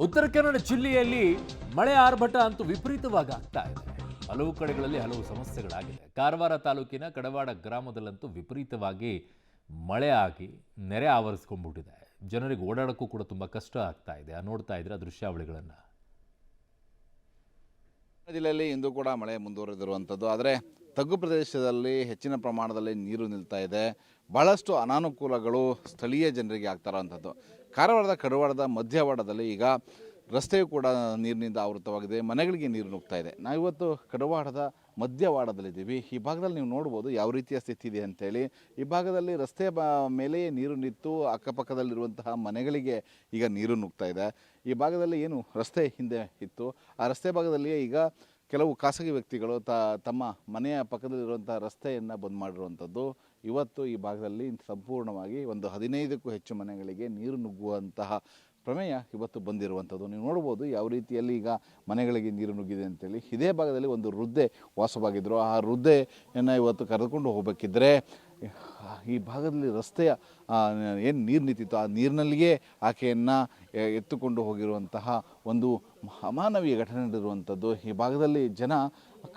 ಉತ್ತರ ಕನ್ನಡ ಜಿಲ್ಲೆಯಲ್ಲಿ ಮಳೆ ಆರ್ಭಟ ಅಂತೂ ವಿಪರೀತವಾಗಿ ಆಗ್ತಾ ಇದೆ. ಹಲವು ಕಡೆಗಳಲ್ಲಿ ಹಲವು ಸಮಸ್ಯೆಗಳಾಗಿದೆ. ಕಾರವಾರ ತಾಲೂಕಿನ ಕಡವಾಡ ಗ್ರಾಮದಲ್ಲಂತೂ ವಿಪರೀತವಾಗಿ ಮಳೆ ಆಗಿ ನೆರೆ ಆವರಿಸ್ಕೊಂಡ್ಬಿಟ್ಟಿದೆ. ಜನರಿಗೆ ಓಡಾಡೋಕ್ಕೂ ಕೂಡ ತುಂಬ ಕಷ್ಟ ಆಗ್ತಾ ಇದೆ. ನೋಡ್ತಾ ಇದ್ರೆ ದೃಶ್ಯಾವಳಿಗಳನ್ನು. ಜಿಲ್ಲೆಯಲ್ಲಿ ಇಂದು ಕೂಡ ಮಳೆ ಮುಂದುವರೆದಿರುವಂಥದ್ದು. ಆದರೆ ತಗ್ಗು ಪ್ರದೇಶದಲ್ಲಿ ಹೆಚ್ಚಿನ ಪ್ರಮಾಣದಲ್ಲಿ ನೀರು ನಿಲ್ತಾ ಇದೆ. ಬಹಳಷ್ಟು ಅನಾನುಕೂಲಗಳು ಸ್ಥಳೀಯ ಜನರಿಗೆ ಆಗ್ತಾ ಇರೋವಂಥದ್ದು. ಕಾರವಾರದ ಕಡವಾಡದ ಮಧ್ಯವಾಡದಲ್ಲಿ ಈಗ ರಸ್ತೆಯು ಕೂಡ ನೀರಿನಿಂದ ಆವೃತವಾಗಿದೆ. ಮನೆಗಳಿಗೆ ನೀರು ನುಗ್ತಾ ಇದೆ. ನಾವಿವತ್ತು ಕಡವಾಡದ ಮಧ್ಯವಾಡದಲ್ಲಿದ್ದೀವಿ. ಈ ಭಾಗದಲ್ಲಿ ನೀವು ನೋಡ್ಬೋದು ಯಾವ ರೀತಿಯ ಸ್ಥಿತಿ ಇದೆ ಅಂತೇಳಿ. ಈ ಭಾಗದಲ್ಲಿ ರಸ್ತೆಯ ಮೇಲೆಯೇ ನೀರು ನಿಂತು ಅಕ್ಕಪಕ್ಕದಲ್ಲಿರುವಂತಹ ಮನೆಗಳಿಗೆ ಈಗ ನೀರು ನುಗ್ತಾ ಇದೆ. ಈ ಭಾಗದಲ್ಲಿ ಏನು ರಸ್ತೆ ಹಿಂದೆ ಇತ್ತು, ಆ ರಸ್ತೆ ಭಾಗದಲ್ಲಿಯೇ ಈಗ ಕೆಲವು ಖಾಸಗಿ ವ್ಯಕ್ತಿಗಳು ತಮ್ಮ ಮನೆಯ ಪಕ್ಕದಲ್ಲಿರುವಂಥ ರಸ್ತೆಯನ್ನು ಬಂದ್ ಮಾಡಿರುವಂಥದ್ದು. ಇವತ್ತು ಈ ಭಾಗದಲ್ಲಿ ಸಂಪೂರ್ಣವಾಗಿ ಒಂದು 15ಕ್ಕೂ ಹೆಚ್ಚು ಮನೆಗಳಿಗೆ ನೀರು ನುಗ್ಗುವಂತಹ ಪ್ರಮೇಯ ಇವತ್ತು ಬಂದಿರುವಂಥದ್ದು. ನೀವು ನೋಡ್ಬೋದು ಯಾವ ರೀತಿಯಲ್ಲಿ ಈಗ ಮನೆಗಳಿಗೆ ನೀರು ನುಗ್ಗಿದೆ ಅಂತೇಳಿ. ಇದೇ ಭಾಗದಲ್ಲಿ ಒಂದು ವೃದ್ಧೆ ವಾಸವಾಗಿದ್ದರು. ಆ ವೃದ್ಧೆಯನ್ನು ಇವತ್ತು ಕರೆದುಕೊಂಡು ಹೋಗಬೇಕಿದ್ರೆ ಈ ಭಾಗದಲ್ಲಿ ರಸ್ತೆಯ ಏನು ನೀರು ನಿಂತಿತ್ತು, ಆ ನೀರಿನಲ್ಲಿಯೇ ಆಕೆಯನ್ನು ಎತ್ತುಕೊಂಡು ಹೋಗಿರುವಂತಹ ಒಂದು ಅಮಾನವೀಯ ಘಟನೆ ನಡೆದಿರುವಂಥದ್ದು. ಈ ಭಾಗದಲ್ಲಿ ಜನ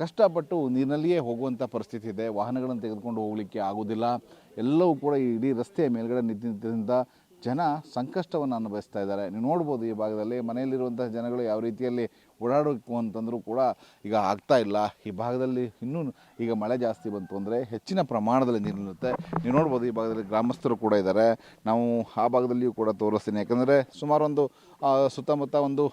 ಕಷ್ಟಪಟ್ಟು ನೀರಿನಲ್ಲಿಯೇ ಹೋಗುವಂಥ ಪರಿಸ್ಥಿತಿ ಇದೆ. ವಾಹನಗಳನ್ನು ತೆಗೆದುಕೊಂಡು ಹೋಗಲಿಕ್ಕೆ ಆಗೋದಿಲ್ಲ. ಎಲ್ಲವೂ ಕೂಡ ಇಡೀ ರಸ್ತೆಯ ಮೇಲ್ಗಡೆ ನಿಂತಿದ್ದರಿಂದ ಜನ ಸಂಕಷ್ಟವನ್ನು ಅನುಭವಿಸ್ತಾ ಇದ್ದಾರೆ. ನೀವು ನೋಡ್ಬೋದು ಈ ಭಾಗದಲ್ಲಿ ಮನೆಯಲ್ಲಿರುವಂಥ ಜನಗಳು ಯಾವ ರೀತಿಯಲ್ಲಿ ಓಡಾಡಬೇಕು ಅಂತಂದರೂ ಕೂಡ ಈಗ ಆಗ್ತಾ ಇಲ್ಲ. ಈ ಭಾಗದಲ್ಲಿ ಇನ್ನೂ ಈಗ ಮಳೆ ಜಾಸ್ತಿ ಬಂತು ಅಂದರೆ ಹೆಚ್ಚಿನ ಪ್ರಮಾಣದಲ್ಲಿ ನೀರು ನಿಲ್ಲುತ್ತೆ. ನೀವು ನೋಡ್ಬೋದು ಈ ಭಾಗದಲ್ಲಿ ಗ್ರಾಮಸ್ಥರು ಕೂಡ ಇದ್ದಾರೆ. ನಾವು ಆ ಭಾಗದಲ್ಲಿಯೂ ಕೂಡ ತೋರಿಸ್ತೀನಿ. ಯಾಕಂದರೆ ಸುಮಾರು ಒಂದು ಸುತ್ತಮುತ್ತ ಒಂದು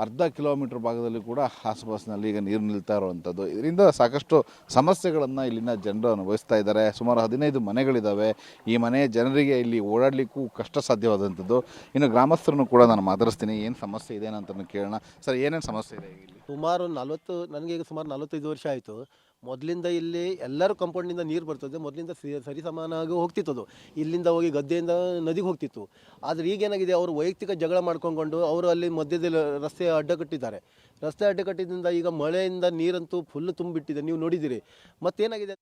ಅರ್ಧ ಕಿಲೋಮೀಟ್ರ್ ಭಾಗದಲ್ಲಿ ಕೂಡ ಆಸುಪಾಸಿನಲ್ಲಿ ಈಗ ನೀರು ನಿಲ್ತಾ ಇರುವಂಥದ್ದು. ಇದರಿಂದ ಸಾಕಷ್ಟು ಸಮಸ್ಯೆಗಳನ್ನು ಇಲ್ಲಿನ ಜನರು ಅನುಭವಿಸ್ತಾ ಇದ್ದಾರೆ. ಸುಮಾರು 15 ಮನೆಗಳಿದ್ದಾವೆ. ಈ ಮನೆಯ ಜನರಿಗೆ ಇಲ್ಲಿ ಓಡಾಡಲಿಕ್ಕೂ ಕಷ್ಟ ಸಾಧ್ಯವಾದಂಥದ್ದು. ಇನ್ನು ಗ್ರಾಮಸ್ಥರನ್ನು ಕೂಡ ನಾನು ಮಾತಾಡಿಸ್ತೀನಿ. ಏನು ಸಮಸ್ಯೆ ಇದೆ ಅಂತ ಕೇಳೋಣ. ಸರ್, ಏನೇನು ಸಮಸ್ಯೆ ಇದೆ ಇಲ್ಲಿ? ನನಗೆ ಈಗ ಸುಮಾರು 45 ವರ್ಷ ಆಯಿತು. ಮೊದಲಿಂದ ಇಲ್ಲಿ ಎಲ್ಲರೂ ಕಂಪೌಂಡಿಂದ ನೀರು ಬರ್ತದೆ. ಮೊದಲಿಂದ ಸರಿ ಸಮಾನಾಗಿ ಹೋಗ್ತಿತ್ತು. ಇಲ್ಲಿಂದ ಹೋಗಿ ಗದ್ದೆಯಿಂದ ನದಿಗೆ ಹೋಗ್ತಿತ್ತು. ಆದರೆ ಈಗೇನಾಗಿದೆ, ಅವರು ವೈಯಕ್ತಿಕ ಜಗಳ ಮಾಡ್ಕೊಂಡು ಅವರು ಅಲ್ಲಿ ಮಧ್ಯದಲ್ಲಿ ರಸ್ತೆ ಅಡ್ಡ ಕಟ್ಟಿದ್ದಾರೆ. ರಸ್ತೆ ಅಡ್ಡ ಕಟ್ಟಿದ್ದರಿಂದ ಈಗ ಮಳೆಯಿಂದ ನೀರಂತೂ ಫುಲ್ ತುಂಬಿಬಿಟ್ಟಿದೆ. ನೀವು ನೋಡಿದ್ದೀರಿ. ಮತ್ತೇನಾಗಿದೆ,